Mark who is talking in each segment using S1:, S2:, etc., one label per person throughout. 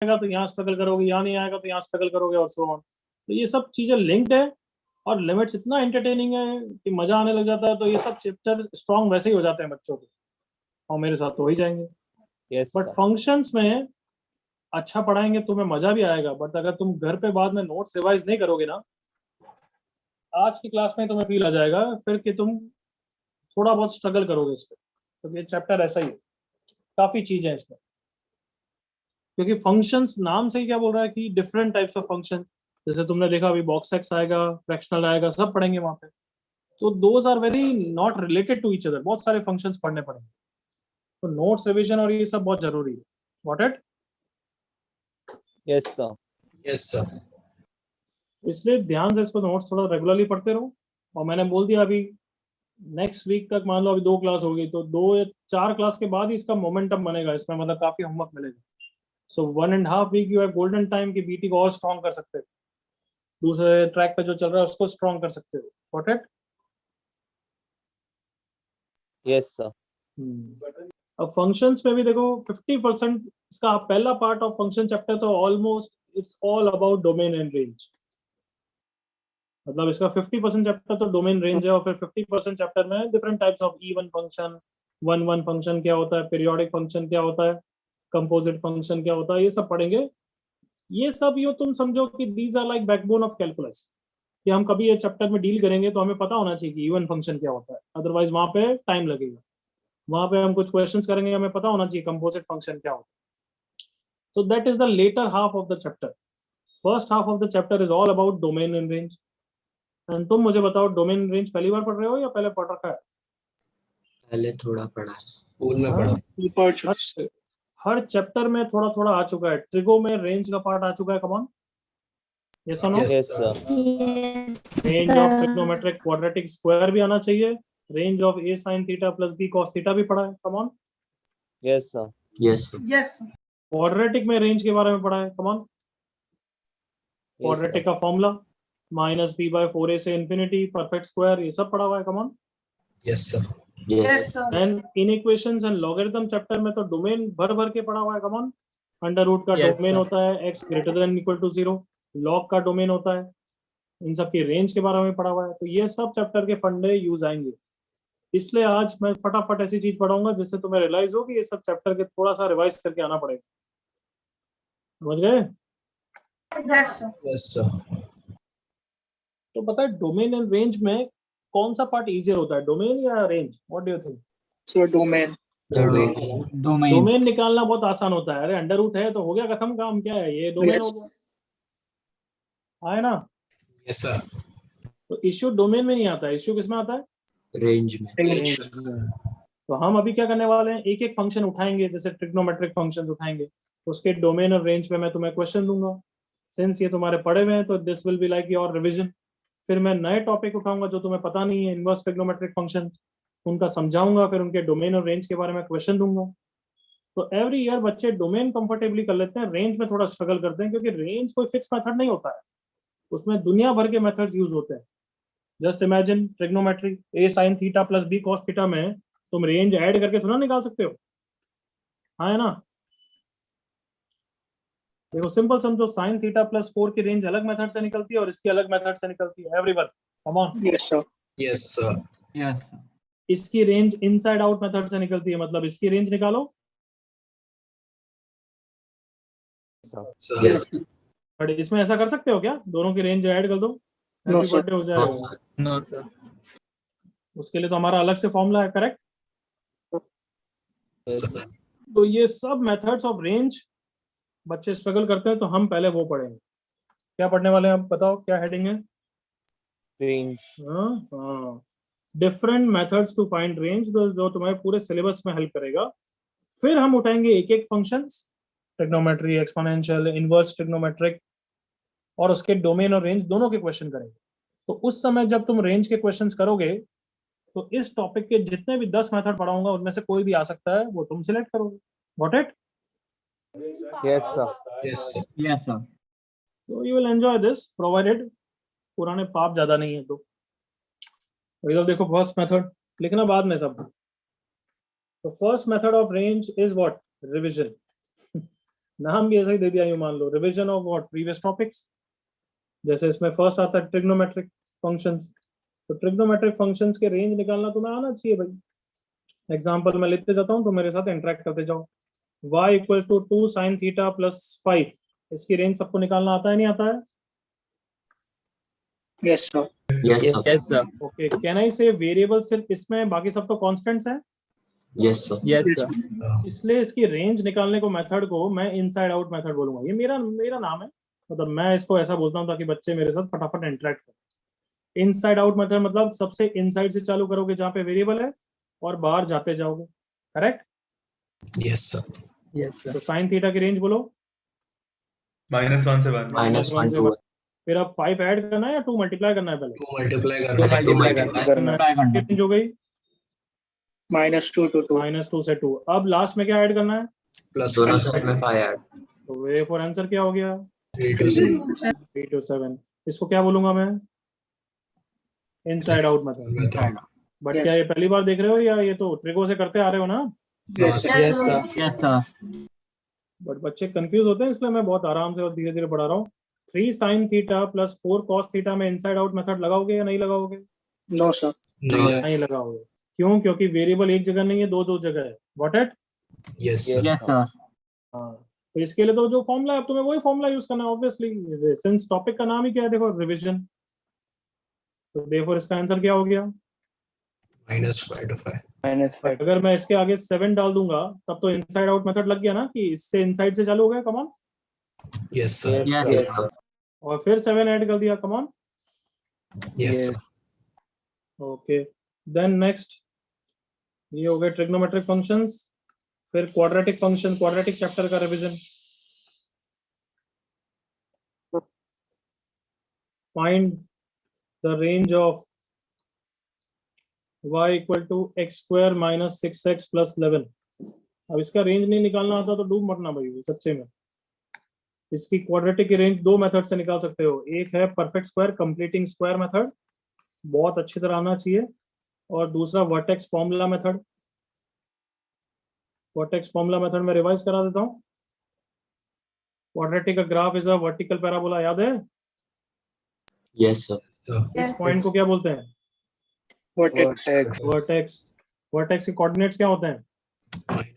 S1: आएगा तो यहाँ स्ट्रगल करोगे, यहाँ नहीं आएगा तो यहाँ स्ट्रगल करोगे, और सो ऑन। तो ये सब चीजें लिंक्ड है, और लिमिट्स इतना एंटरटेनिंग है कि मजा आने लग जाता है। तो ये सब चैप्टर स्ट्रांग वैसे ही हो जाते हैं बच्चों के, और मेरे साथ तो हो ही जाएंगे।
S2: यस
S1: बट फंक्शंस में अच्छा पढ़ाएंगे, तुम्हें मजा भी आएगा। बट अगर तुम घर पे बाद में नोट्स रिवाइज नहीं करोगे ना, आज की क्लास में तुम्हें फील आ जाएगा फिर कि तुम थोड़ा बहुत स्ट्रगल करोगे इस पे। तो ये चैप्टर ऐसा ही है, काफी चीजें हैं इसमें। क्योंकि फंक्शंस नाम से ही क्या बोल रहा है कि डिफरेंट टाइप्स ऑफ फंक्शन, जैसे तुमने देखा अभी बॉक्स एक्स आएगा, फ्रैक्शनल आएगा, सब पढ़ेंगे वहां पे। तो those are very not related to each other, बहुत सारे फंक्शंस पढ़ने पड़ेंगे। तो नोट्स रिवीजन और ये सब बहुत जरूरी है। What it?
S2: Yes sir.
S3: Yes sir.
S1: इसलिए ध्यान से इसको नोट्स थोड़ा रेगुलरली पढ़ते रहो। और मैंने बोल दिया अभी नेक्स्ट वीक तक, मान लो अभी 2 क्लास होगी, तो 2 या 4 क्लास के बाद ही इसका मोमेंटम बनेगा, इसमें मतलब काफी होमवर्क मिलेगा। So 1.5 week you have golden time की बीटी को और स्ट्रॉन्ग कर सकते हो, दूसरे ट्रैक पे जो चल रहा है उसको स्ट्रॉन्ग कर सकते हो। What it?
S2: Yes sir.
S1: अब फंक्शंस में भी देखो 50% इसका पहला पार्ट ऑफ फंक्शन चैप्टर तो almost it's all about domain and range. मतलब इसका 50% चैप्टर तो डोमेन रेंज है, और फिर 50% चैप्टर में different types of even function, one one function क्या होता है, पीरियोडिक फंक्शन क्या होता है, कंपोजिट फंक्शन क्या होता है, ये सब पढ़ेंगे। ये सब यो तुम समझो कि these are like backbone of calculus, कि हम कभी ये चैप्टर में डील करेंगे तो हमें पता होना चाहिए कि इवन फंक्शन क्या होता है, अदरवाइज वहां पे टाइम लगेगा। वहां पे हम कुछ क्वेश्चंस करेंगे, हमें पता होना चाहिए कंपोजिट फंक्शन क्या होता है। So that is the latter half of the chapter. First half of the chapter is all about domain and range. And तुम मुझे बताओ, डोमेन रेंज पहली बार पढ़ रहे हो या पहले पढ़ रखा है?
S3: पहले थोड़ा पढ़ा, स्कूल में पढ़ा।
S1: हर चैप्टर में थोड़ा थोड़ा आ चुका है। ट्रिगो में रेंज का पार्ट आ चुका है, कमॉन यस और no?
S2: Yes sir.
S1: Range of trigonometric quadratic square भी आना चाहिए। Range of a sin theta plus b cos theta भी पढ़ा है, come on?
S2: Yes sir.
S3: Yes
S4: yes
S1: quadratic में रेंज के बारे में पढ़ा है, कमॉन?
S2: यस
S1: क्वाड्रेटिक का फॉर्मूला -b/4a से इंफिनिटी, परफेक्ट स्क्वायर, ये सब पढ़ा हुआ है, come on?
S3: Yes sir.
S4: Yes sir
S1: and inequations and logarithm chapter में तो डोमेन भर भर के पढ़ा हुआ है, कमॉन? अंडर रूट का
S3: Yes,
S1: डोमेन
S3: sir.
S1: होता है x greater than equal to 0, log का डोमेन होता है, इन सब की रेंज के बारे में पढ़ा हुआ है। तो ये सब चैप्टर के फंडे यूज आएंगे। इसलिए आज मैं फटाफट ऐसी चीज पढ़ाऊंगा जिससे तुम्हें रियलाइज हो कि ये सब चैप्टर के थोड़ा सा रिवाइज करके आना पड़ेगा। समझ गए?
S4: Yes sir
S3: yes sir.
S1: तो पता है डोमेन एंड रेंज में कौन सा पार्ट इजियर होता है, डोमेन या range? What do you think?
S4: Sir domain
S5: domain
S1: domain निकालना बहुत आसान होता है। अरे अंडर रूट है तो हो गया खत्म काम, क्या है ये डोमेन हो गया, है ना?
S3: Yes sir.
S1: तो इश्यू डोमेन में नहीं आता है, इश्यू किसमें आता है?
S3: रेंज में।
S1: रेंज में। तो हम अभी क्या करने वाले हैं, एक एक फंक्शन उठाएंगे, जैसे ट्रिग्नोमेट्रिक फंक्शन उठाएंगे, उसके डोमेन और रेंज पे मैं तुम्हें क्वेश्चन दूंगा। सिंस ये तुम्हारे पढ़े हुए हैं तो this will be like your revision. फिर मैं नए टॉपिक उठाऊंगा जो तुम्हें पता नहीं है, इनवर्स ट्रिग्नोमेट्रिक फंक्शन, उनका समझाऊंगा, फिर उनके डोमेन और रेंज के बारे में क्वेश्चन दूंगा। तो एवरी ईयर बच्चे डोमेन कंफर्टेबली कर लेते हैं, रेंज में थोड़ा स्ट्रगल करते हैं, क्योंकि रेंज कोई फिक्स मेथड नहीं होता है, उसमें दुनिया भर के मेथड यूज होते हैं। Just imagine trigonometry, a sin theta plus b cos theta में तुम रेंज ऐड करके थोड़ा निकाल सकते हो, हाँ है ना? देखो सिंपल समझो, sin थीटा प्लस 4 की रेंज अलग मेथड से निकलती है और इसकी अलग मेथड से निकलती है। Everyone come on.
S4: Yes sir
S3: yes sir.
S5: Yes
S1: इसकी रेंज इनसाइड आउट मेथड से निकलती है, मतलब इसकी रेंज निकालो,
S3: सर।
S1: बट इसमें ऐसा कर सकते हो क्या, दोनों की रेंज ऐड कर दो,
S4: No,
S1: हैप्पी
S4: sir.
S1: बर्थडे हो जाएगा?
S5: नो सर
S1: उसके लिए तो हमारा अलग से फॉर्मूला है, करेक्ट? तो ये सब मेथड्स ऑफ रेंज बच्चे स्ट्रगल करते हैं, तो हम पहले वो पढ़ेंगे। क्या पढ़ने वाले हैं आप बताओ, क्या हेडिंग है?
S2: रेंज।
S1: हाँ, different methods to find range, जो तुम्हारे पूरे सिलेबस में हेल्प करेगा। फिर हम उठाएंगे एक एक functions, trigonometry, exponential, inverse trigonometric, और उसके डोमेन और रेंज दोनों के क्वेश्चन करेंगे। तो उस समय जब तुम रेंज के क्वेश्चंस करोगे तो इस टॉपिक के जितने भी 10 मेथड पढ़ाऊंगा उनमें से कोई भी आ सकता है, वो तुम सिलेक्ट करोगे। Got it?
S2: Yes sir.
S3: Yes sir.
S5: Yes sir
S1: तो you will enjoy this provided पुराने पाप ज्यादा नहीं है तो। इधर देखो फर्स्ट मेथड लिखना बाद में सब। तो first method of range is what? Revision. नाम भी ऐसा ही दे दिया, यूं मान लो revision of what previous topics. जैसे इसमें फर्स्ट आता है ट्रिग्नोमेट्रिक फंक्शंस, तो ट्रिग्नोमेट्रिक फंक्शंस के रेंज निकालना तुम्हें आना चाहिए भाई। एग्जांपल मैं लेते जाता हूं तो मेरे साथ इंटरेक्ट करते जाओ। y equal to 2 sin theta plus 5, इसकी रेंज सबको निकालना आता है नहीं आता है?
S4: Yes, sir.
S3: Yes, sir.
S2: Yes, sir.
S1: Okay, can I से वेरिएबल सिर्फ इसमें, बाकी सब तो कांस्टेंट्स हैं,
S3: Yes, sir.
S2: Yes,
S4: Yes,
S2: sir.
S1: इसलिए इसकी रेंज निकालने को मेथड को मैं इनसाइड आउट मेथड बोलूंगा। ये मेरा मेरा नाम है, मतलब मैं इसको ऐसा बोलता हूँ ताकि बच्चे मेरे साथ फटाफट इंटरेक्ट करें। इनसाइड आउट मेथड मतलब सबसे इनसाइड से चालू करोगे जहाँ पे वेरिएबल है और बाहर जाते जाओगे, correct?
S3: Yes, sir.
S2: Yes, sir.
S1: तो साइन थीटा की रेंज बोलो।
S6: -1 से 1।
S3: Minus 1
S1: से
S3: to 1.
S1: फिर अब 5 ऐड करना है या 2 मल्टीप्लाई करना है? पहले
S3: 2 multiply
S2: Two
S3: करना है.
S2: multiply
S1: करना
S2: करना
S1: है।
S5: ट्राई करना
S1: रेंज हो गई
S4: -2 to 2.
S1: -2 से 2। अब लास्ट में क्या ऐड करना है?
S3: Plus दोनों साइड में 5 add.
S1: तो वे फॉर आंसर क्या हो गया?
S3: 3 to 6.
S1: 3 to 7। इसको क्या बोलूंगा मैं? Inside out method. But
S4: Yes.
S1: क्या ये पहली बार देख रहे हो या ये तो ट्रिगो से करते आ रहे हो ना?
S4: Yes, sir.
S2: Yes, sir.
S5: Yes sir
S1: but बच्चे कंफ्यूज होते हैं, इसलिए मैं बहुत आराम से और धीरे धीरे पढ़ा रहा हूँ। 3 sin theta plus 4 cos theta में इनसाइड आउट मेथड लगाओगे या नहीं लगाओगे?
S4: No, sir.
S3: No.
S1: नहीं लगाओगे। क्यों? क्योंकि वेरिएबल एक जगह नहीं है, दो जगह है। What it?
S3: Yes, sir.
S5: Yes sir
S1: हाँ, तो इसके लिए तो जो फॉर्मूला है, अब तुम्हें वही फॉर्मूला यूज करना है ऑब्वियसली, सिंस टॉपिक का नाम ही क्या है, देखो रिवीजन। तो देखो इसका आंसर क्या हो गया?
S3: -5 to 5.
S4: -5.
S1: अगर मैं इसके आगे 7 डाल दूंगा तब तो इनसाइड आउट मेथड लग गया ना, कि इससे इनसाइड से चालू हो गया, कमान।
S3: Yes, sir.
S5: Yes,
S3: Yes,
S5: sir.
S3: sir.
S1: और फिर 7 ऐड कर दिया, come on.
S3: Yes, sir.
S1: Okay, then next ये हो गए ट्रिग्नोमेट्रिक फंक्शंस। फिर क्वाड्रेटिक फंक्शन, क्वाड्रेटिक चैप्टर का revision. Find the range of y equal to x square minus 6x plus 11। अब इसका रेंज नहीं निकालना आता तो डूब मरना भाई सच्चे में। इसकी क्वाड्रेटिक की रेंज दो मेथड से निकाल सकते हो। एक है perfect square completing square method, बहुत अच्छी तरह आना चाहिए, और दूसरा vertex formula method. Vertex formula method में रिवाइज करा देता हूँ। क्वाड्रेटिक का graph is a vertical parabola, याद है?
S3: Yes, sir.
S1: इस पॉइंट को क्या बोलते हैं?
S4: Vertex.
S1: वर्टेक्स। वर्टेक्स के कोऑर्डिनेट्स क्या होते हैं?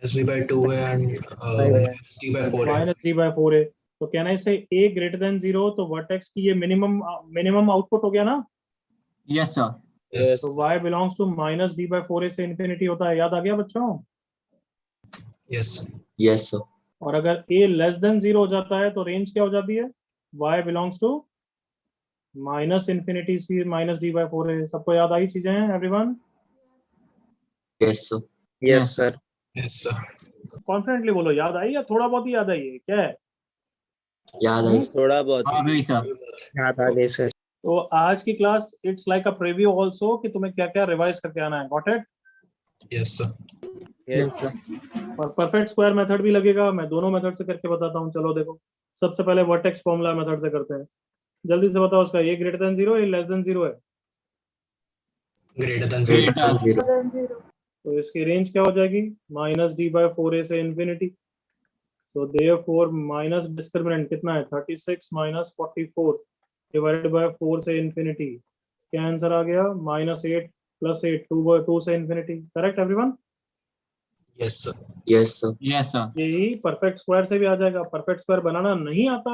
S3: -b/2 है and -d/4 है.
S1: माइनस डी बाई 4 है। तो कहना है इसे a ग्रेटर देन 0, तो वर्टेक्स की ये मिनिमम आउटपुट हो गया ना।
S5: Yes sir
S3: Yes.
S1: तो y belongs to minus D by 4 से इन्फिनिटी होता है, याद आ गया बच्चों?
S3: Yes, sir. Yes, sir.
S1: और अगर a लेस देन 0 हो जाता है तो रेंज क्या हो जाती है? y belongs to minus infinity से माइनस डी बाई 4 है। सबको याद आई चीजें हैं everyone?
S3: Yes, sir.
S4: Yes, sir.
S3: Yes, sir.
S1: Confidently बोलो, याद आई या थोड़ा बहुत ही याद आई है? क्या है?
S3: याद है.
S2: थोड़ा बहुत
S5: हाँ भी सर
S4: याद आ गई सर.
S1: तो आज की class it's like a preview also, कि तुम्हें क्या क्या रिवाइज करके आना है। Got it?
S3: Yes, sir.
S2: Yes
S1: और परफेक्ट स्क्वायर मेथड भी लगेगा, मैं दोनों मेथड से करके बताता हूँ। चलो देखो, सबसे पहले वर्टेक्स फॉर्मूला मेथड से करते हैं। जल्दी से बताओ, उसका a ग्रेटर देन 0 या लेस देन 0 है?
S3: Greater than 0.
S5: Greater than
S3: 0.
S1: तो इसकी रेंज क्या हो जाएगी? माइनस डी बाई 4 से infinity. So therefore minus discriminant कितना है? 36 माइनस 44 डिवाइडेड बाय 4 से इन्फिनिटी। क्या आंसर आ गया? -8 प्लस 8, 2/2 से infinity. Correct everyone?
S3: Yes, sir. Yes, sir.
S5: Yes sir
S1: यही परफेक्ट स्क्वायर से भी आ जाएगा। परफेक्ट स्क्वायर बनाना नहीं आता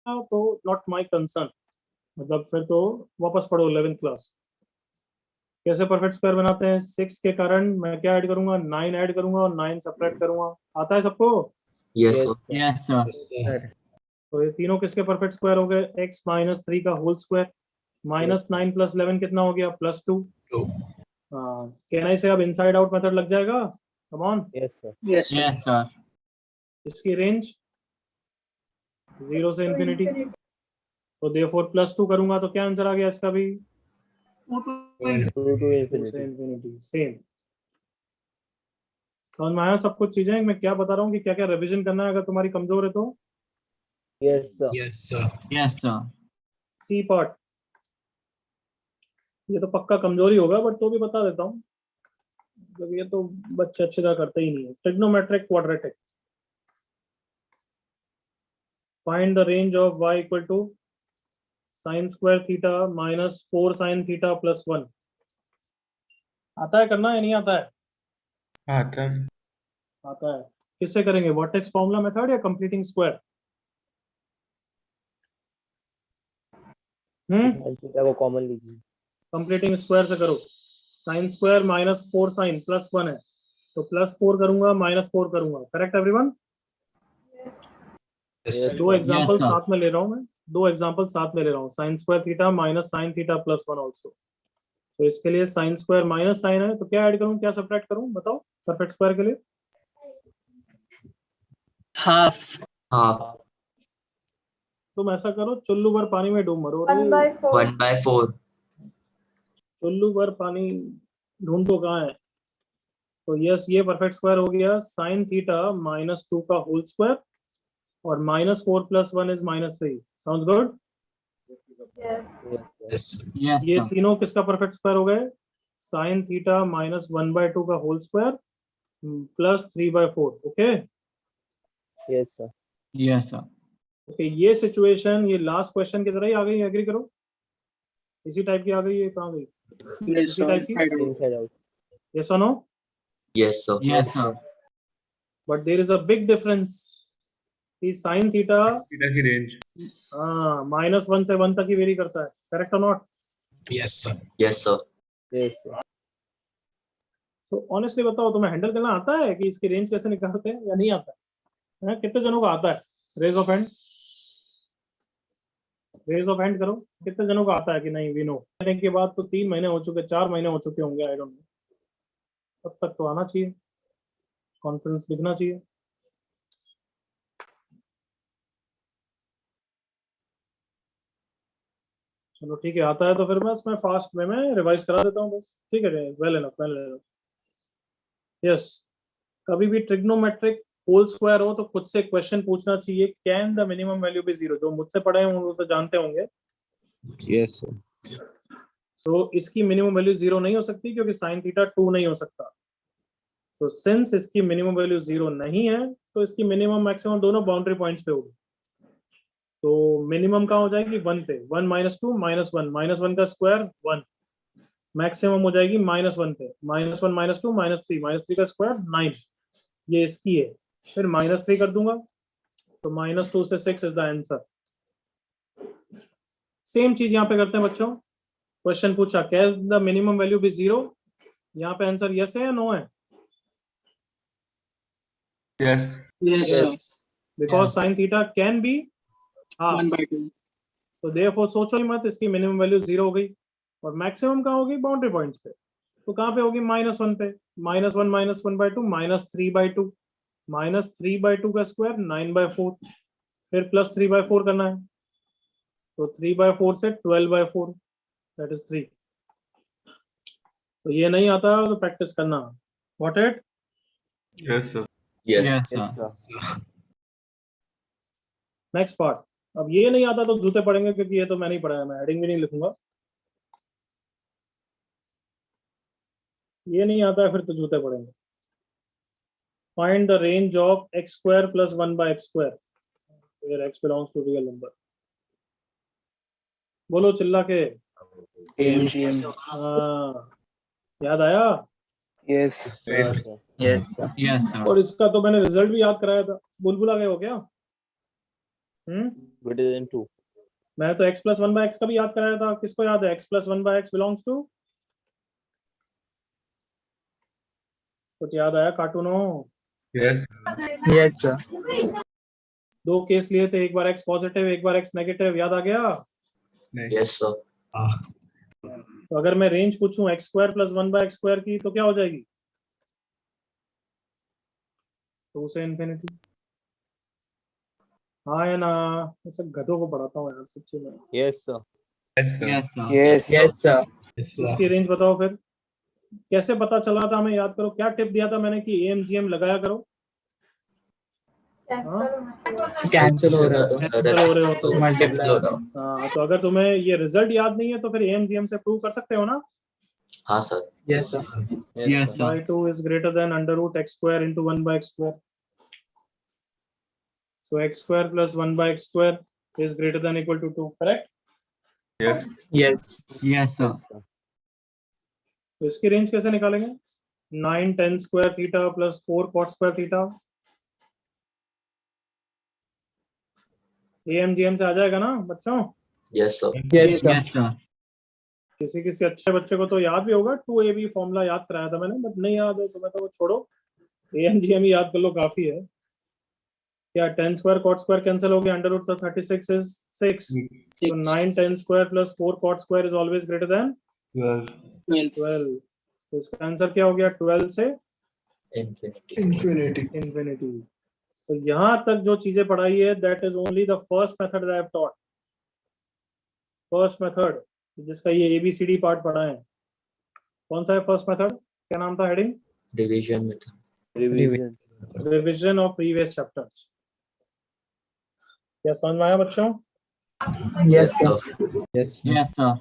S1: तो नॉट माय कंसर्न, मतलब फिर तो वापस पढ़ो 11th क्लास। कैसे परफेक्ट स्क्वायर बनाते हैं? 6 के कारण मैं क्या ऐड करूंगा? 9 ऐड करूंगा और 9 सब्ट्रैक्ट करूंगा। आता है सबको?
S3: Yes, sir.
S5: यस सर
S1: तो ये तीनों किसके परफेक्ट स्क्वायर हो गए? x माइनस 3 का होल स्क्वायर। -9 प्लस 11 कितना हो गया? +2।
S3: 2.
S1: कहना इसे अब इनसाइड आउट मेथड लग जाएगा। Come on.
S2: Yes sir
S4: Yes, sir.
S5: Yes sir
S1: इसकी रेंज 0 से इन्फिनिटी। तो देयरफॉर +2 करूंगा तो क्या आंसर आ गया इसका भी?
S2: 2 to
S1: 2 से
S2: infinity
S1: इन्फिनिटी। सेम समझ में आया सब कुछ चीजें? मैं क्या बता रहा हूँ कि क्या क्या रिवीजन करना है अगर तुम्हारी कमजोर है तो।
S2: Yes sir
S3: Yes, sir.
S5: Yes sir
S1: C part ये तो पक्का कमजोरी होगा, बट तो भी बता देता हूँ, जब ये तो बच्चे अच्छी तरह करते ही नहीं है। Trigonometric quadratic, Find the range of y equal to sin square theta minus 4 sin theta plus 1. आता है करना या नहीं आता है?
S6: आता है।
S1: आता है। किससे करेंगे, वर्टेक्स फॉर्मूला मेथड या कंप्लीटिंग स्क्वायर?
S2: थीटा को कॉमन लीजिए।
S1: कंप्लीटिंग स्क्वायर से करो। Sine square minus 4 sine plus 1 है, तो प्लस 4 करूंगा माइनस 4 करूंगा। Correct everyone? दो एग्जांपल
S5: sir.
S1: साथ में ले रहा हूं मैं, दो एग्जांपल साथ में ले रहा हूं। Sine square theta minus sine theta plus 1 also. तो इसके लिए साइन स्क्वायर माइनस साइन है, तो क्या ऐड करूं, क्या सब्ट्रैक्ट करूं, बताओ परफेक्ट स्क्वायर के लिए?
S4: हाफ
S3: हाफ
S1: तुम ऐसा करो, चुल्लू भर पानी में डूब मरो।
S3: 1/4
S1: चुल्लू भर पानी ढूंढो कहाँ है। तो यस, ये परफेक्ट स्क्वायर हो गया। साइन थीटा माइनस 2 का होल स्क्वायर और minus 4 plus 1 is minus 3। Sounds good?
S3: yes
S5: Yes,
S1: ये
S5: sir.
S1: तीनों किसका परफेक्ट स्क्वायर हो गए? साइन थीटा माइनस 1/2 का whole square plus 3/4। Okay
S2: yes sir.
S5: Yes, sir.
S1: Okay, ये सिचुएशन ये लास्ट क्वेश्चन की तरह ही आ गई। एग्री करो, इसी टाइप की आ गई। ये कहाँ गई? इसी टाइप की।
S2: Inside out.
S1: यस और no?
S3: yes sir
S5: Yes, sir.
S1: But there is a big difference कि साइन थीटा
S6: थीटा की रेंज
S1: -1 से 1 तक ही वेरी करता है। करेक्ट और not?
S3: yes sir
S2: yes sir.
S1: तो ऑनेस्टली बताओ, तुम्हें हैंडल करना आता है कि इसकी रेंज कैसे निकालते हैं या नहीं आता है? कितने जनों को आता है? Raise of hand, raise of hand करो। कितने जनों को आता है कि नहीं? We know. कहने के बाद तो 3 महीने हो चुके, 4 महीने हो चुके होंगे, आई डोंट नो। तब तक तो आना चाहिए, कॉन्फिडेंस दिखना चाहिए। चलो ठीक है, आता है तो फिर मैं इसमें फास्ट में मैं रिवाइज करा देता हूँ बस। ठीक है, well enough, well enough. Yes, कभी भी ट्रिग्नोमेट्रिक होल स्क्वायर हो तो खुद से क्वेश्चन पूछना चाहिए, can the minimum value be 0? जो मुझसे पढ़े हैं वो तो जानते होंगे।
S2: Yes sir.
S1: तो इसकी मिनिमम वैल्यू 0 नहीं हो सकती क्योंकि साइन थीटा 2 नहीं हो सकता। तो सिंस इसकी मिनिमम वैल्यू 0 नहीं है, तो इसकी मिनिमम मैक्सिमम दोनों बाउंड्री पॉइंट्स पे होगी। तो मिनिमम कहाँ हो जाएगी? 1 पे। 1 - 2 -1, -1 का स्क्वायर 1। मैक्सिमम हो जाएगी -1 पे। -1 - 2 -3, -3 का स्क्वायर 9। ये इसकी है। फिर -3 कर दूंगा तो -2 से 6 इज द आंसर। सेम चीज यहाँ पे करते हैं बच्चों। क्वेश्चन पूछा can the minimum value be 0? यहाँ पे आंसर यस है या नो है?
S6: Yes
S1: because sine theta can be half.
S2: 1/2।
S1: तो देयरफॉर सोचो ही मत, इसकी मिनिमम वैल्यू 0 हो गई। और मैक्सिमम कहाँ होगी? बाउंड्री पॉइंट्स पे। तो कहाँ पे होगी? -1 पे। -1 - 1/2 -3/2। -3/2 का स्क्वायर 9/4। फिर प्लस 3/4 करना है, तो 3/4 से 12/4, दैट इज 3। तो ये नहीं आता तो प्रैक्टिस करना। What it?
S6: Yes sir
S3: yes
S5: Yes,
S2: yes
S5: sir.
S2: Sir.
S1: Next part. अब ये नहीं आता तो जूते पड़ेंगे, क्योंकि ये तो मैं नहीं पढ़ाया, मैं हेडिंग भी नहीं लिखूंगा। ये नहीं आता है फिर तो जूते पड़ेंगे। Find the range of x² + 1/x², where x belongs to real number। बोलो चिल्ला के।
S2: एमजीएम।
S1: याद आया?
S2: Yes sir.
S4: Yes sir
S5: Yes, sir.
S1: और इसका तो मैंने रिजल्ट भी याद कराया था। बुलबुला गए हो क्या?
S2: Greater than 2।
S1: मैंने तो x + 1/x का भी याद कराया था। किसको याद है? x + 1/x बिलोंग्स टू, कुछ याद आया कार्टूनो?
S6: यस
S4: यस सर
S1: 2 केस लिए थे, एक बार x पॉजिटिव एक बार x नेगेटिव। याद आ गया?
S6: नहीं
S3: yes sir
S1: तो अगर मैं रेंज पूछूं x² + 1/x² की तो क्या हो जाएगी? 2 से इन्फिनिटी। हाँ या ना? ऐसे गधों को पढ़ाता हूँ यार सच्ची में।
S2: Yes sir.
S6: Yes sir
S5: Yes, sir.
S2: Yes
S4: yes sir
S1: इसकी रेंज बताओ फिर। कैसे पता चला था? हमें याद करो, क्या टिप दिया था मैंने कि AMGM लगाया करो।
S4: कैंसिल हो रहा तो
S1: कैंसिल हो रहे हो तो।
S4: मल्टीप्लाई हो रहा
S1: हाँ, तो अगर तुम्हें ये रिजल्ट याद नहीं है तो फिर AMGM से प्रूव कर सकते हो ना।
S3: हाँ sir
S4: yes sir
S5: Yes, sir.
S1: y2 is greater than √x² × 1/x²। So x square plus 1 by x square is greater than equal to 2, correct?
S6: Yes.
S4: Yes.
S5: Yes, sir.
S1: तो इसकी रेंज कैसे निकालेंगे? 9 10 square theta plus 4 cot square theta, AMGM से आ जाएगा ना बच्चों?
S3: Yes, sir.
S4: Yes, sir.
S5: Yes, sir.
S1: किसी किसी अच्छे बच्चे को तो याद भी होगा, 2AB फॉर्मूला याद कराया था मैंने, बट नहीं याद है तुम्हें तो वो छोड़ो, AMGM ही याद कर लो, काफी है। क्या 10 स्क्वायर cot स्क्वायर कैंसिल हो गया, under root of 36 is 6, so 9 10 square plus 4 cot square is always greater than
S6: 12.
S1: 12। तो इसका आंसर क्या हो गया? 12 से
S3: Infinity.
S1: इंफिनिटी। तो यहाँ तक जो चीजें पढ़ाई है, that is only the first method I have taught. First method जिसका ये ABCD पार्ट पढ़ा है, कौन सा है फर्स्ट मेथड? क्या नाम था heading?
S3: Division method.
S2: Revision.
S1: Revision of previous chapters. क्या समझ में आया बच्चों?
S4: Yes, sir.
S2: Yes.
S5: Yes, sir.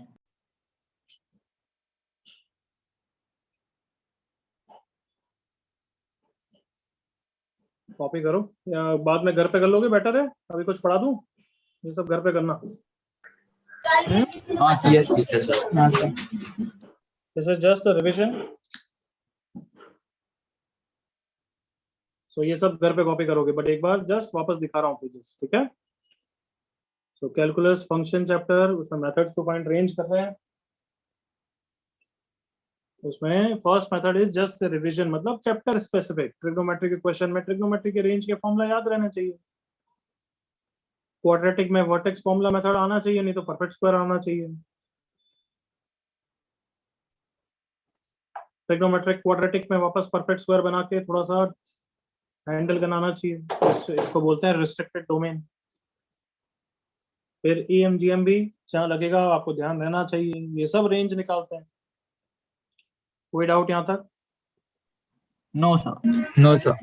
S1: Copy करो या बाद में घर पे कर लोगे, बेटर है। अभी कुछ पढ़ा दूं, ये सब घर पे करना।
S5: हाँ, sir.
S4: Yes.
S3: Yes, sir.
S4: हाँ, sir.
S1: This is just the revision. So ये सब घर पे कॉपी करोगे, बट एक बार जस्ट वापस दिखा रहा हूँ पेजेस, ठीक है? सो कैलकुलस फंक्शन चैप्टर, उसमें मेथड्स टू फाइंड रेंज कर रहे हैं। उसमें first method is just revision, मतलब चैप्टर स्पेसिफिक। ट्रिग्नोमेट्री के क्वेश्चन में ट्रिग्नोमेट्री के रेंज के फॉर्मूला याद रहना चाहिए। क्वाड्रेटिक में वर्टेक्स फॉर्मूला मेथड आना चाहिए, नहीं तो परफेक्ट स्क्वायर आना चाहिए। ट्रिग्नोमेट्रिक क्वाड्रेटिक में वापस परफेक्ट स्क्वायर बना के थोड़ा सा हैंडल बनाना चाहिए, इसको बोलते हैं रिस्ट्रिक्टेड डोमेन। फिर EMGM भी जहाँ लगेगा आपको ध्यान रहना चाहिए, ये सब रेंज निकालते हैं। कोई डाउट यहाँ तक?
S5: No, sir.
S4: No, sir.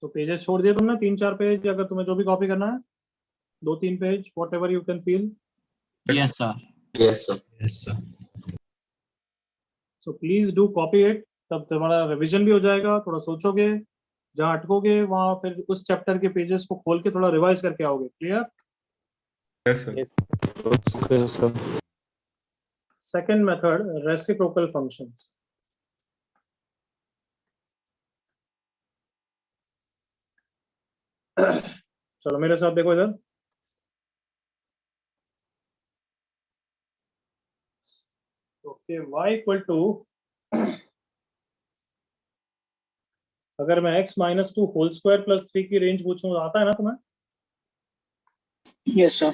S1: तो पेजेस छोड़ दिए तुमने, 3-4 पेज, अगर तुम्हें जो भी कॉपी करना है, 2-3 page, what ever you can feel.
S5: Yes, sir.
S3: Yes, sir.
S2: Yes, sir.
S1: So please do copy it, तब तुम्हारा रिवीजन भी हो जाएगा। थोड़ा सोचोगे, जहाँ अटकोगे वहां फिर उस चैप्टर के पेजेस को खोल के थोड़ा रिवाइज करके आओगे। Clear?
S6: Yes, sir.
S2: Yes. Okay, sir.
S1: Second method, reciprocal functions. चलो मेरे साथ देखो इधर। ओके, y इक्वल टू, अगर मैं x minus 2 whole square plus 3 की रेंज पूछूं, तो आता है ना तुम्हें?
S7: Yes sir.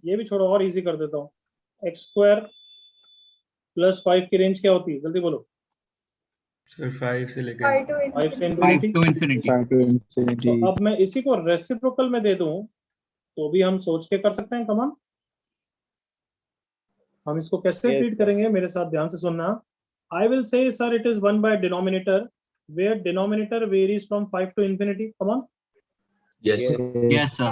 S1: ये भी छोड़ो, और इजी कर देता हूँ। x स्क्वायर प्लस 5 की रेंज क्या होती है? जल्दी बोलो।
S6: Sir, 5 से लेकर
S1: 5 से
S5: 5
S1: infinity.
S5: to infinity.
S2: 5 to infinity.
S1: तो अब मैं इसी को रेसिप्रोकल में दे दूं तो भी हम सोच के कर सकते हैं। कमान, हम इसको कैसे
S2: Yes,
S1: ट्रीट
S2: sir.
S1: करेंगे, मेरे साथ ध्यान से सुनना। I will say sir it is 1 by denominator, where denominator varies from 5 to infinity। Come on,
S3: Yes, sir.
S5: Yes, sir.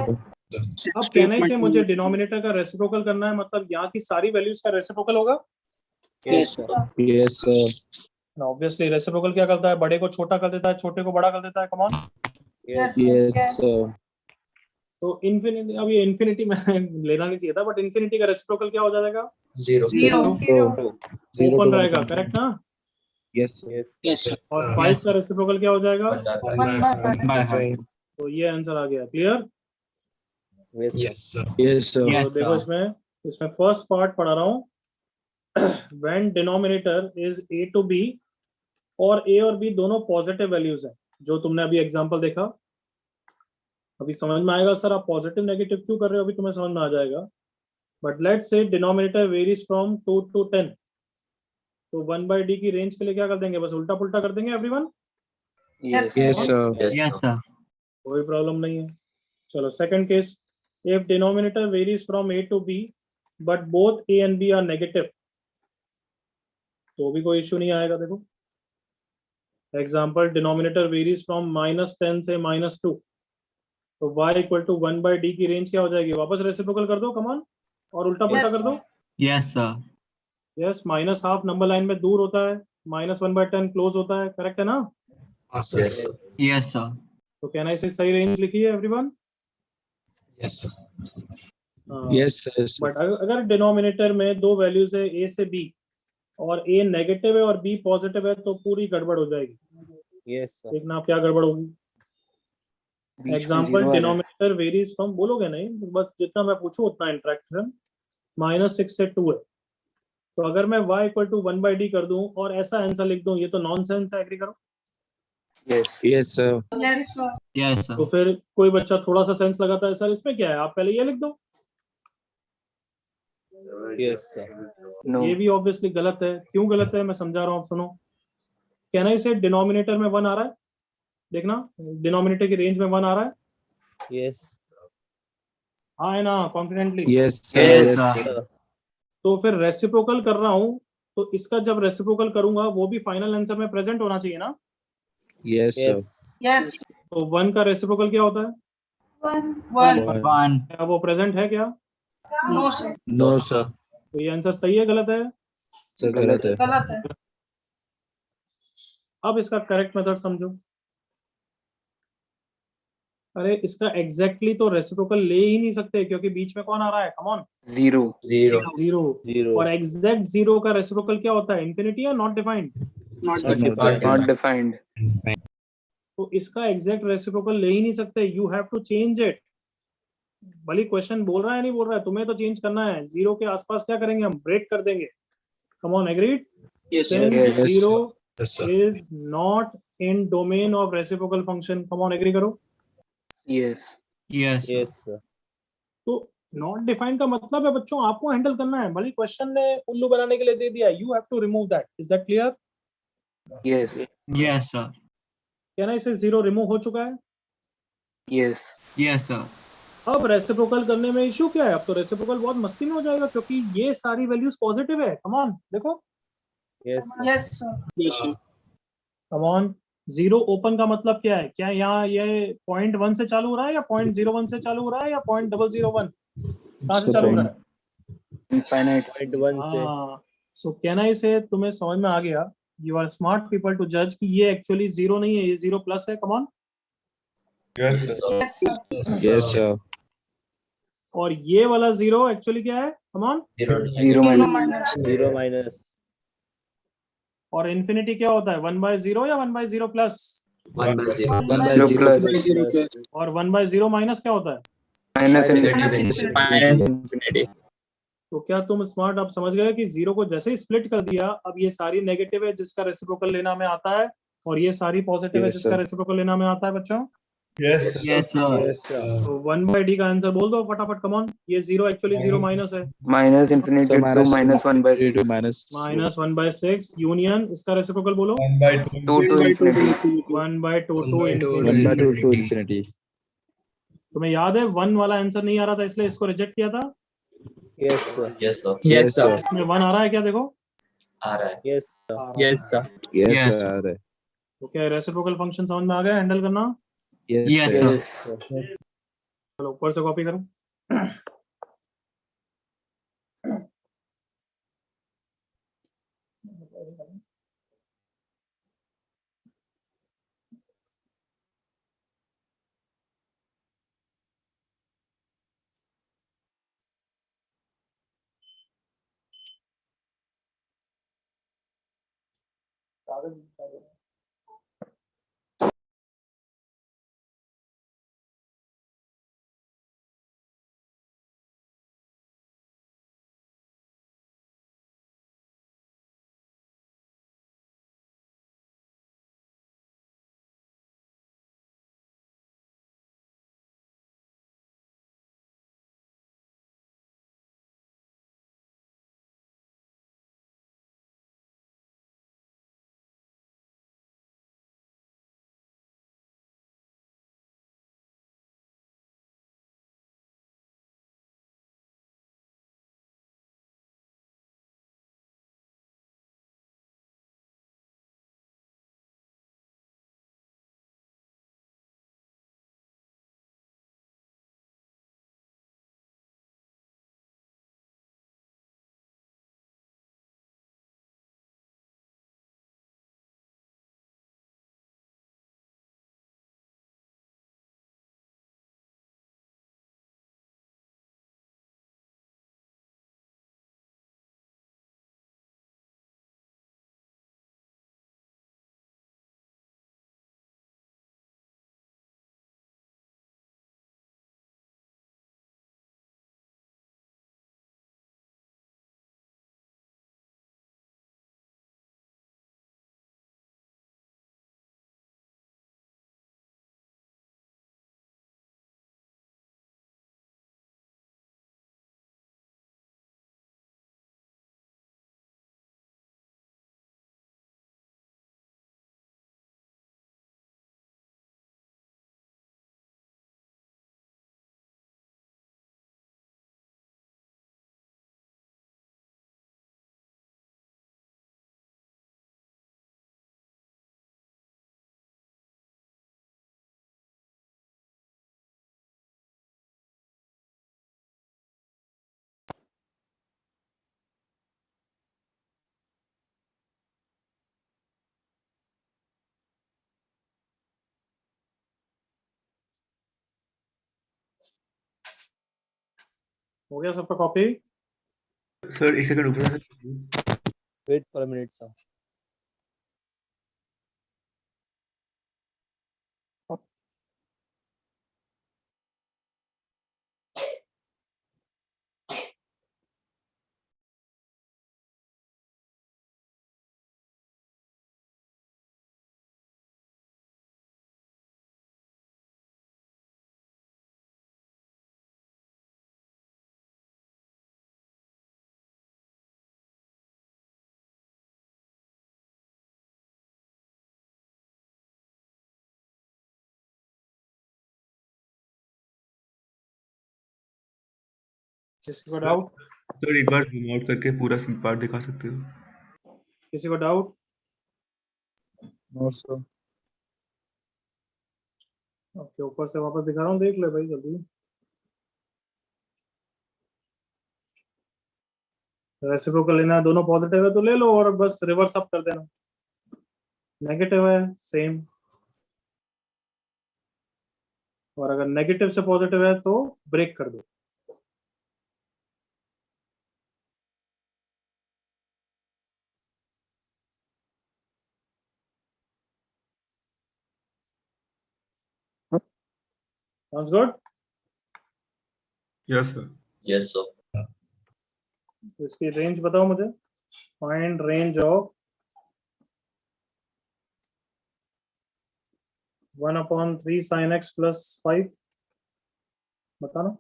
S1: अब कहने से मुझे डिनोमिनेटर का रेसिप्रोकल करना है, मतलब यहाँ की सारी वैल्यूज का रेसिप्रोकल होगा।
S7: Yes sir.
S2: Yes, sir.
S1: Obviously reciprocal क्या करता है? बड़े को छोटा कर देता है, छोटे को बड़ा कर देता है। कमान,
S2: Yes, sir.
S1: तो इन्फिनिटी, अब ये इन्फिनिटी में लेना नहीं चाहिए था, बट इन्फिनिटी का रेसिप्रोकल क्या हो जाएगा?
S3: Zero.
S1: ओपन रहेगा, करेक्ट ना?
S2: Yes, yes.
S7: Yes sir.
S1: और 5 का रेसिप्रोकल क्या हो जाएगा?
S5: By height.
S1: तो ये आंसर आ गया। Clear?
S2: Yes, sir. Yes, sir.
S5: Yes,
S1: तो देखो
S5: sir.
S1: इसमें फर्स्ट पार्ट पढ़ा रहा हूँ। When denominator is a to b, और a और b दोनों पॉजिटिव वैल्यूज हैं, जो तुमने अभी एग्जांपल देखा। अभी समझ में आएगा सर आप पॉजिटिव नेगेटिव क्यों कर रहे हो, अभी तुम्हें समझ में आ जाएगा। But let's say denominator varies from 2 to 10, तो 1 by d की रेंज के लिए क्या कर देंगे? बस उल्टा पुल्टा कर देंगे everyone.
S2: Yes, sir.
S5: Yes, sir.
S1: कोई प्रॉब्लम नहीं है। चलो second case, if denominator varies from a to b but both a and b are negative, तो भी कोई इश्यू नहीं आएगा। देखो एग्जांपल, डिनोमिनेटर वेरीज फ्रॉम -10 से -2, तो y equal to 1 by d की रेंज क्या हो जाएगी? वापस रेसिप्रोकल कर दो कमान, और उल्टा पुल्टा कर दो।
S5: Yes, sir.
S1: Yes, minus half number line में दूर होता है, -1/10 क्लोज होता है, करेक्ट है ना?
S3: Yes, sir.
S5: Yes, sir.
S1: तो कैन आई से सही रेंज लिखी है everyone?
S3: Yes, sir.
S2: Yes, yes.
S1: But अगर डिनोमिनेटर में दो वैल्यूज है ए से बी और ए नेगेटिव है और बी पॉजिटिव है तो पूरी गड़बड़ हो जाएगी।
S2: Yes, sir.
S1: देखना आप क्या गड़बड़ होगी। एग्जाम्पल, डिनोमिनेटर वेरीज फ्रॉम, बोलोगे नहीं, बस जितना मैं पूछूं उतना इंटरेक्शन, -6 से 2 है। तो अगर मैं y = 1/d कर दूं और ऐसा आंसर लिख दूं, ये तो नॉनसेंस है, एग्री करो?
S2: Yes. Yes, sir.
S5: Yes, sir.
S1: तो फिर कोई बच्चा थोड़ा सा सेंस लगाता है, सर इसमें क्या है, आप पहले ये लिख दो।
S2: Yes, sir.
S1: ये भी ऑब्वियसली गलत है। क्यों गलत है, मैं समझा रहा हूँ, आप सुनो। कहना ही से डिनोमिनेटर में 1 आ रहा है, देखना डिनोमिनेटर की रेंज में 1 आ रहा है।
S2: Yes.
S1: हाँ है ना, confidently?
S2: Yes, sir.
S5: Yes,
S2: Yes,
S5: sir.
S2: sir.
S1: तो फिर रेसिप्रोकल कर रहा हूँ, तो इसका जब रेसिप्रोकल करूंगा वो भी फाइनल आंसर में प्रेजेंट होना चाहिए ना?
S2: Yes, sir.
S7: Yes.
S1: तो 1 का रेसिप्रोकल क्या होता है?
S7: 1.
S5: 1.
S1: क्या वो प्रेजेंट है क्या?
S7: No, sir.
S2: No, sir.
S1: तो ये आंसर सही है गलत है?
S2: Sir, गलत है.
S7: गलत है.
S1: अब इसका करेक्ट मेथड समझो। अरे इसका एग्जैक्टली तो रेसिप्रोकल ले ही नहीं सकते क्योंकि बीच में कौन आ रहा है, come on?
S3: Zero.
S1: Zero.
S2: Zero.
S1: और एग्जैक्ट जीरो का रेसिप्रोकल क्या होता है, इन्फिनिटी या नॉट डिफाइंड?
S3: Not defined.
S1: तो इसका एग्जैक्ट रेसिप्रोकल ले ही नहीं सकते, you have to change it. भले क्वेश्चन बोल रहा है नहीं बोल रहा है, तुम्हें तो चेंज करना है। जीरो के आसपास क्या करेंगे हम, ब्रेक कर देंगे। Come on, agreed?
S7: Yes,
S1: Since
S3: Yes.
S1: zero
S3: Yes, sir.
S1: is not in domain of reciprocal function, come on, agree करो।
S3: Yes.
S5: Yes, sir.
S2: Yes, sir.
S1: तो नॉट डिफाइंड का मतलब है बच्चों आपको हैंडल करना है, भले क्वेश्चन ने उल्लू बनाने के लिए दे दिया, you have to remove that. Is that clear?
S3: Yes.
S5: Yes, sir.
S1: क्या ना, इसे जीरो रिमूव हो चुका है।
S3: Yes.
S5: Yes, sir.
S1: अब रेसिप्रोकल करने में इश्यू क्या है, अब तो रेसिप्रोकल बहुत मस्ती में हो जाएगा क्योंकि ये सारी वैल्यूज पॉजिटिव है। कम ऑन देखो,
S2: Yes, sir.
S7: Yes, sir. Yes, sir.
S1: Come on. Zero open का मतलब क्या है, क्या यहाँ ये 0.1 से चालू हो रहा है या 0.01 से चालू हो रहा है या 0.001, कहाँ से चालू हो रहा है?
S3: Infinite.
S2: 0.1 से.
S1: हाँ, सो कहना इसे तुम्हें समझ में आ गया, you are smart people to जज कि ये एक्चुअली जीरो नहीं है, ये 0 प्लस है। Come on.
S6: Yes, sir.
S7: Yes, sir.
S2: Yes, sir.
S1: और ये वाला जीरो एक्चुअली क्या है, come on?
S3: Zero
S7: Zero
S3: minus.
S7: minus.
S2: 0 minus.
S1: और इन्फिनिटी क्या होता है, 1/0 या 1/0 प्लस?
S3: 1/0.
S2: 1/0
S3: plus.
S2: plus.
S7: 0 plus.
S1: और 1/0 माइनस क्या होता है?
S3: Minus
S7: Minus
S3: infinity.
S7: infinity.
S1: तो क्या तुम स्मार्ट आप समझ गए कि जीरो को जैसे ही स्प्लिट कर दिया, अब ये सारी नेगेटिव है जिसका रेसिप्रोकल लेना में आता है और ये सारी पॉजिटिव है
S2: Yes,
S1: जिसका
S2: sir.
S1: रेसिप्रोकल लेना में आता है बच्चों।
S6: Yes, sir.
S5: Yes, sir.
S2: Yes, sir.
S1: तो 1/d का आंसर बोल दो फटाफट। कम ऑन, ये जीरो एक्चुअली जीरो माइनस है,
S3: Minus infinity
S2: So,
S3: to minus 1/6.
S2: to minus.
S1: -1/6 union, इसका रेसिप्रोकल बोलो।
S6: 1/2.
S3: 2 to infinity.
S1: 1/2 to
S3: 1/2 to
S1: infinity।
S2: 1/2 to infinity.
S1: तुम्हें याद है 1 वाला आंसर नहीं आ रहा था इसलिए इसको रिजेक्ट किया था।
S2: Yes, sir.
S3: Yes, sir.
S2: Yes, sir.
S1: इसमें 1 आ रहा है क्या, देखो।
S3: आ रहा है.
S2: Yes, sir.
S4: Yes, sir.
S2: Yes,
S5: Yes,
S2: sir.
S5: sir.
S2: आ रहा है.
S1: तो क्या रेसिप्रोकल फंक्शन समझ में आ गया हैंडल करना?
S2: Yes,
S5: Yes,
S2: sir.
S5: sir.
S2: Yes, sir.
S1: चलो ऊपर से कॉपी करो। हो गया सबका कॉपी?
S6: सर एक सेकंड ऊपर
S2: Wait for a minute, sir.
S1: किसी को डाउट?
S6: सर एक बार जूम आउट करके पूरा पार्ट दिखा सकते हो?
S1: किसी को डाउट?
S2: No, sir.
S1: ओके, ऊपर से वापस दिखा रहा हूँ, देख ले भाई जल्दी। रेसिप्रोकल लेना है, दोनों पॉजिटिव है तो ले लो और बस रिवर्स अप कर देना। नेगेटिव है सेम, और अगर नेगेटिव से पॉजिटिव है तो ब्रेक कर दो। Sounds good?
S6: Yes sir.
S3: Yes, sir.
S1: तो इसकी रेंज बताओ मुझे। Find range of 1/3 sin x plus 5, बताना।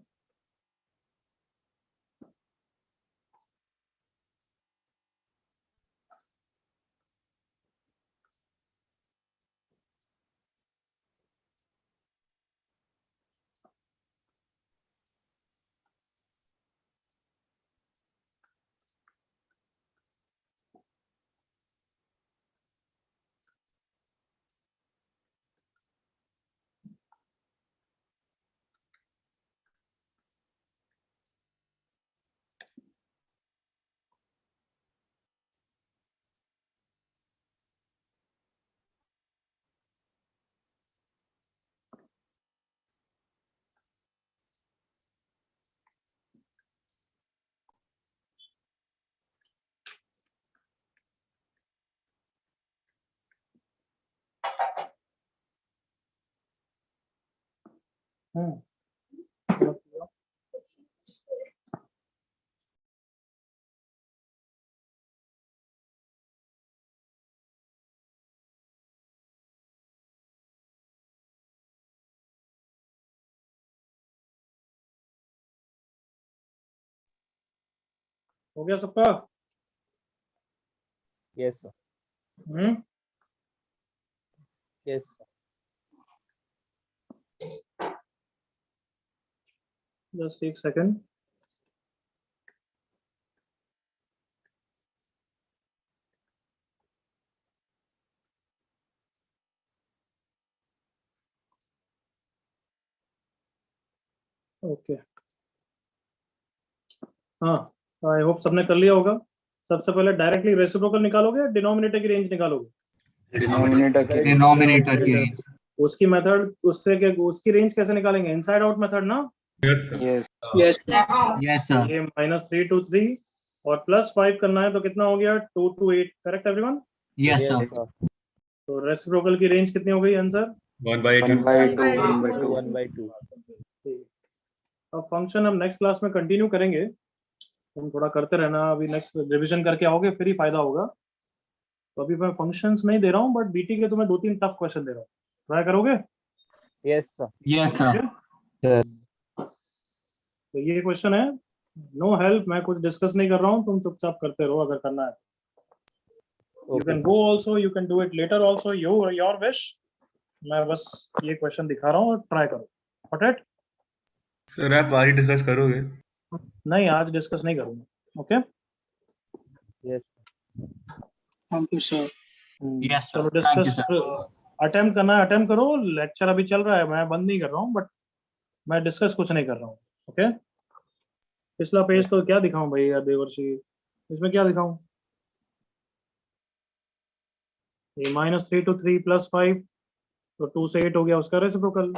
S1: हो गया सबका?
S2: Yes, sir. Yes, sir.
S1: Just एक सेकंड। ओके, हाँ, आई होप सबने कर लिया होगा। सबसे पहले डायरेक्टली रेसिप्रोकल निकालोगे या डिनोमिनेटर की रेंज निकालोगे?
S5: डिनोमिनेटर की रेंज।
S1: उसकी मेथड, उससे क्या, उसकी रेंज कैसे निकालेंगे? इनसाइड आउट मेथड ना?
S6: Yes sir.
S7: Yes.
S5: Yes sir.
S1: ये -3 to 3 और +5 करना है तो कितना हो गया? 2 to 8, correct everyone?
S5: Yes
S2: Yes,
S5: sir.
S2: sir.
S1: तो रेसिप्रोकल की रेंज कितनी हो गई आंसर?
S6: 1/2।
S2: 1/2. 1/2.
S1: अब फंक्शन हम नेक्स्ट क्लास में कंटिन्यू करेंगे, तुम थोड़ा करते रहना, अभी नेक्स्ट रिवीजन करके आओगे फिर ही फायदा होगा। तो अभी मैं फंक्शंस नहीं दे रहा हूँ, बट बीटी के तुम्हें 2-3 टफ क्वेश्चन दे रहा हूँ, ट्राई करोगे?
S2: Yes, sir.
S5: Yes sir.
S1: तो ये क्वेश्चन है, नो हेल्प, मैं कुछ डिस्कस नहीं कर रहा हूँ, तुम चुपचाप करते रहो अगर करना है। You can go also, you can do it later also, your wish. मैं बस ये क्वेश्चन दिखा रहा हूँ और ट्राई करो। Got it?
S6: सर आप आज डिस्कस करोगे?
S1: नहीं, आज डिस्कस नहीं करूंगा। Okay,
S2: Yes.
S7: Thank you, sir.
S5: Yes sir.
S1: चलो
S5: thank you
S1: discuss
S5: sir.
S1: Attempt करना है, अटेम्प्ट करो। लेक्चर अभी चल रहा है, मैं बंद नहीं कर रहा हूँ, बट मैं डिस्कस कुछ नहीं कर रहा हूँ। ओके, पिछला पेज तो क्या दिखाऊं भाई यार देवर्षि, इसमें क्या दिखाऊं? ये -3 to 3 +5, तो 2 से 8 हो गया, उसका रेसिप्रोकल।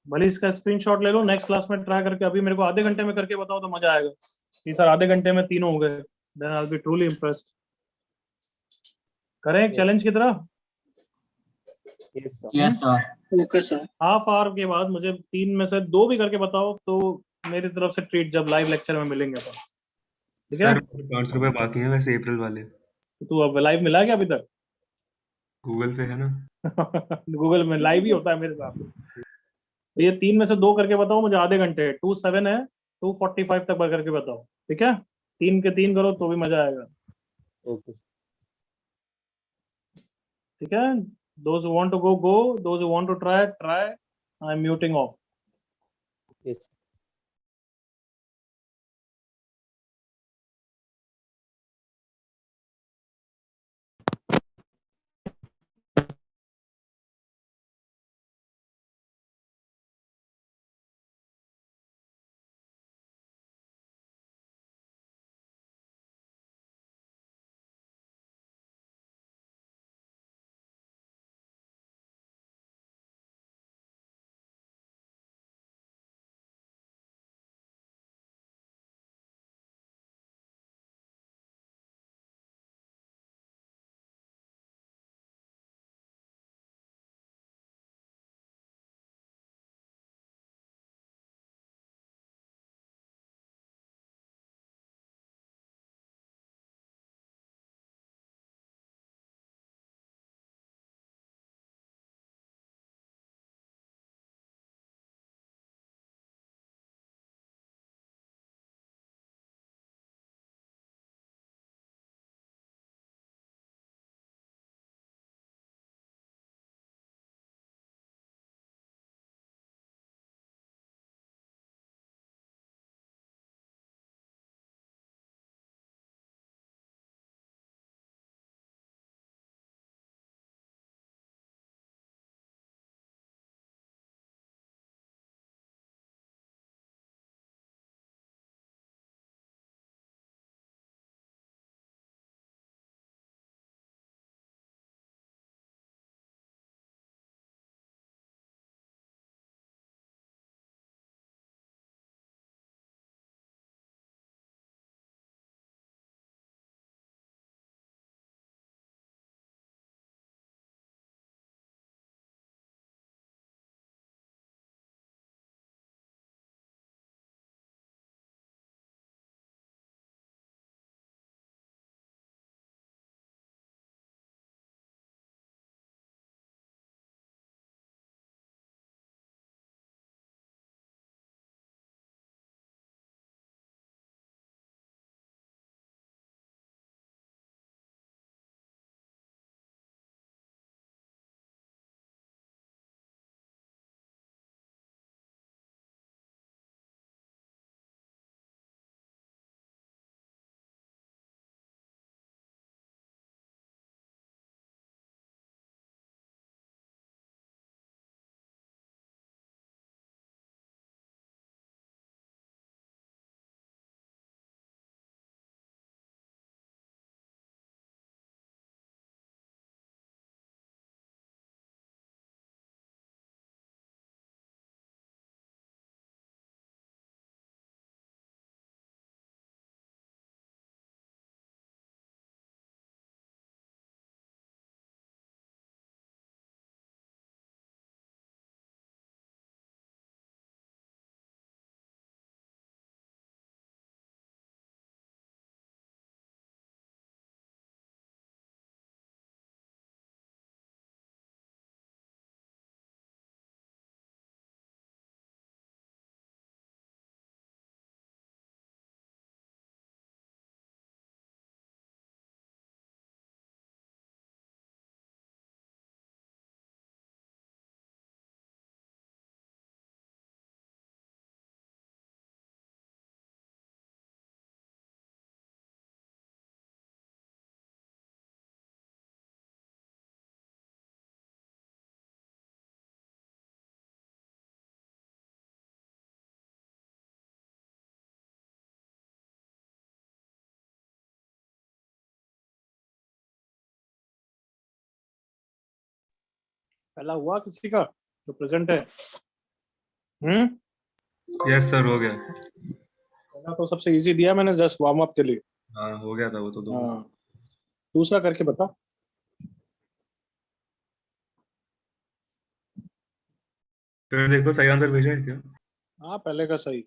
S1: भले इसका स्क्रीनशॉट ले लो, नेक्स्ट क्लास में ट्राई करके, अभी मेरे को आधे घंटे में करके बताओ तो मजा आएगा कि सर आधे घंटे में तीनों हो गए, then I will be truly impressed. करें एक
S2: Yes.
S1: चैलेंज की तरह।
S2: Yes, sir.
S5: Yes, sir.
S7: Okay, sir.
S1: Half hour के बाद मुझे 3 में से 2 भी करके बताओ तो मेरी तरफ से ट्रीट, जब लाइव लेक्चर में मिलेंगे तो। ठीक है,
S6: सर 500 रुपए बाकी हैं वैसे अप्रैल वाले,
S1: तो तू अब लाइव मिला क्या अभी तक?
S6: गूगल पे है ना।
S1: गूगल में लाइव ही होता है मेरे साथ। तो ये 3 में से 2 करके बताओ मुझे, आधे घंटे, 2:07 है, 2:45 तक करके बताओ। ठीक है, 3 के 3 करो तो भी मजा आएगा।
S2: Okay.
S1: ठीक है, those who want to go, those who want to try. I'm muting off.
S2: Yes.
S1: पहला हुआ किसी का जो प्रेजेंट है?
S6: यस सर हो गया।
S8: पहला तो सबसे इजी दिया मैंने, जस्ट वार्म अप के लिए।
S6: हाँ हो गया था वो तो दो।
S8: हाँ, दूसरा करके बता।
S6: फिर देखो सही आंसर भेजा है क्या?
S8: हाँ, पहले का सही।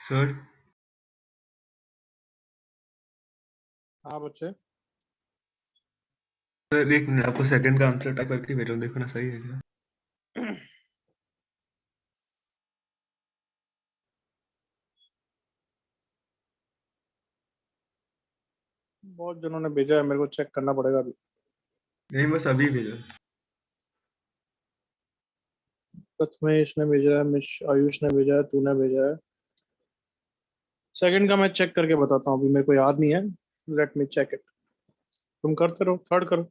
S6: सर
S8: हाँ बच्चे।
S6: सर एक मिनट, आपको सेकंड का आंसर टाइप करके भेजा हूँ, देखो ना सही है क्या?
S8: बहुत जनों ने भेजा है, मेरे को चेक करना पड़ेगा अभी।
S6: नहीं बस अभी भेजा।
S8: प्रथमेश ने भेजा है, आयुष ने भेजा है, तूने भेजा है। सेकंड का मैं चेक करके बताता हूँ, अभी मेरे को याद नहीं है। Let me check it. तुम करते रहो, थर्ड करो।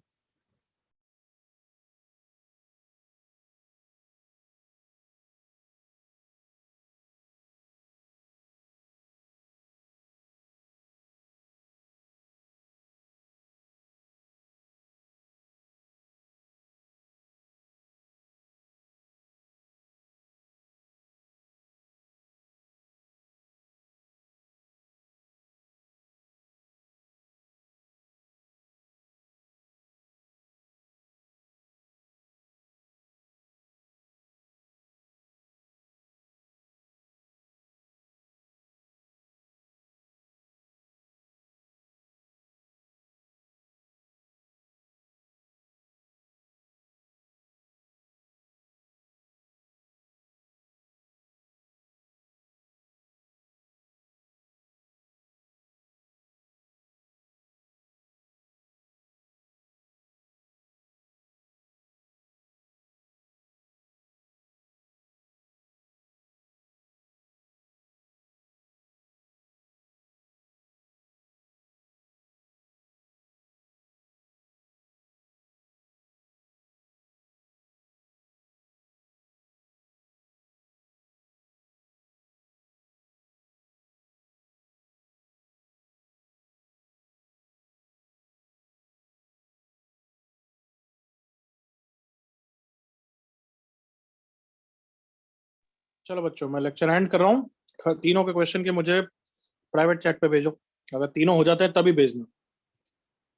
S8: चलो बच्चों, मैं लेक्चर एंड कर रहा हूँ। तीनों के क्वेश्चन के मुझे प्राइवेट चैट पे भेजो, अगर तीनों हो जाते हैं तभी भेजना।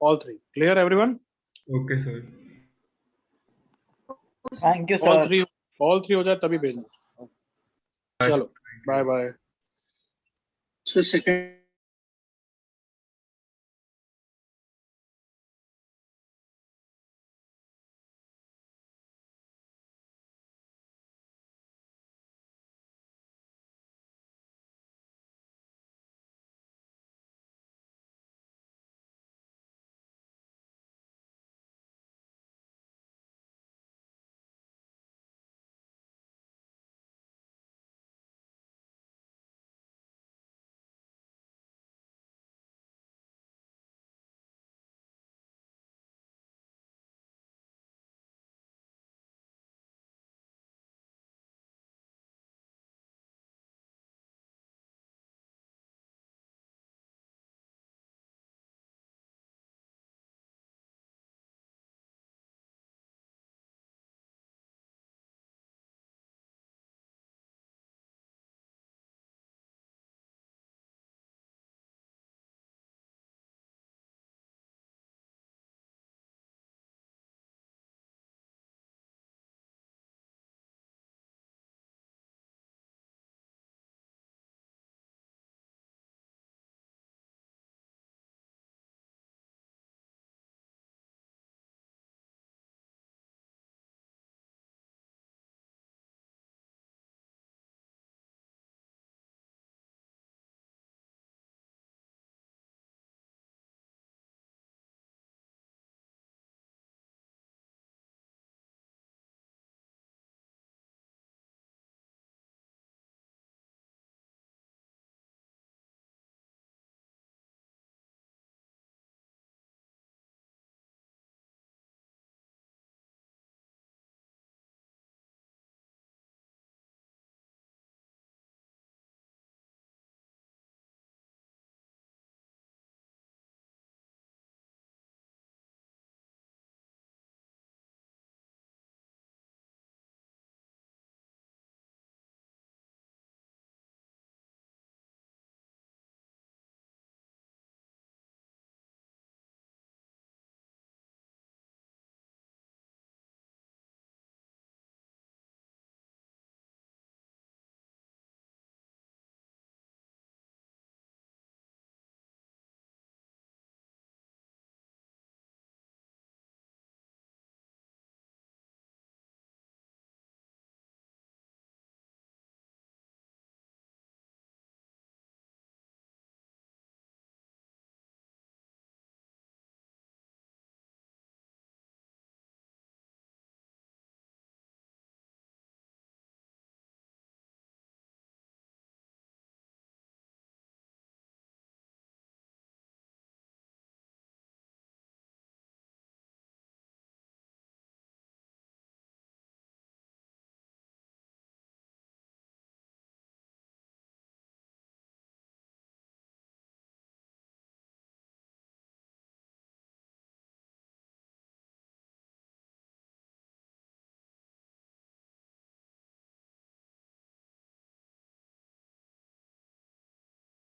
S8: All 3 clear everyone?
S6: Okay sir.
S5: Thank you,
S8: all
S5: sir.
S8: 3 हो जाए तभी भेजना। चलो बाय बाय।
S7: So second